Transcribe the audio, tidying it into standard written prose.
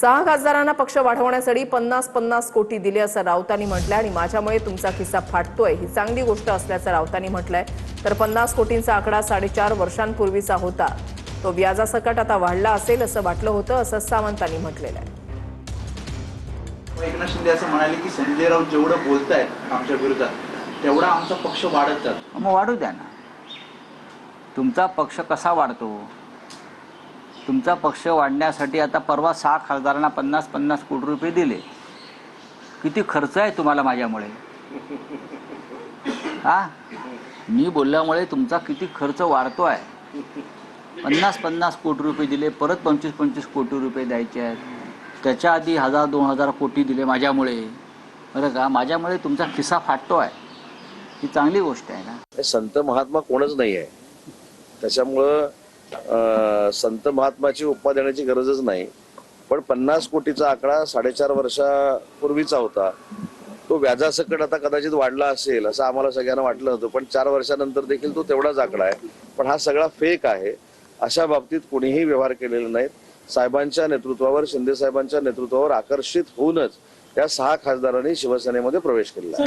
6 खासदारांना पक्ष वाढवण्यासाठी 50-50 कोटी दिले असं राऊतांनी म्हटलंय आणि माझ्यामुळे तुमचा खिस्सा फाटतोय ही चांगली गोष्ट असल्याचं राऊतांनी म्हटलंय। तर 50 कोटींचा आकडा 4.5 वर्षांपूर्वीचा होता, तो व्याजासकट आता वाढला असेल असं वाटलं होतं असं सावंतांनी म्हटलेलं आहे। एकनाथ शिंदे असं म्हणाले की संजय राऊत जेवढं बोलतायत आमच्या विरोधात तेवढा आमचा पक्ष वाढत जातो। मग वाढू द्या ना, तुमचा पक्ष कसा वाढतो? तुमचा पक्ष वाढण्यासाठी आता परवा 6 खासदारांना 50-50 कोटी रुपये दिले। किती खर्च आहे तुम्हाला माझ्यामुळे? मी बोलल्यामुळे तुमचा किती खर्च वाढतोय? 50-50 कोटी रुपये दिले, परत 25-25 कोटी रुपये द्यायचे आहेत, त्याच्या आधी 1000-2000 कोटी दिले माझ्यामुळे, बरं का? माझ्यामुळे तुमचा खिस्सा फाटतोय, ही चांगली गोष्ट आहे ना। संत महात्मा कोणच नाही आहे, त्याच्यामुळं संत महात्माची उपमा देण्याची गरजच नाही। पण 50 कोटीचा आकडा 4.5 वर्षापूर्वीचा होता, तो व्याजासकट आता कदाचित वाढला असेल असं आम्हाला सगळ्यांना वाटलं होतं, पण 4 वर्षानंतर देखील तो तेवढाच आकडा आहे। पण हा सगळा फेक आहे, अशा बाबतीत कोणीही व्यवहार केलेले नाहीत। साहेबांच्या नेतृत्वावर, शिंदे साहेबांच्या नेतृत्वावर आकर्षित होऊनच या 6 खासदारांनी शिवसेनेमध्ये प्रवेश केला।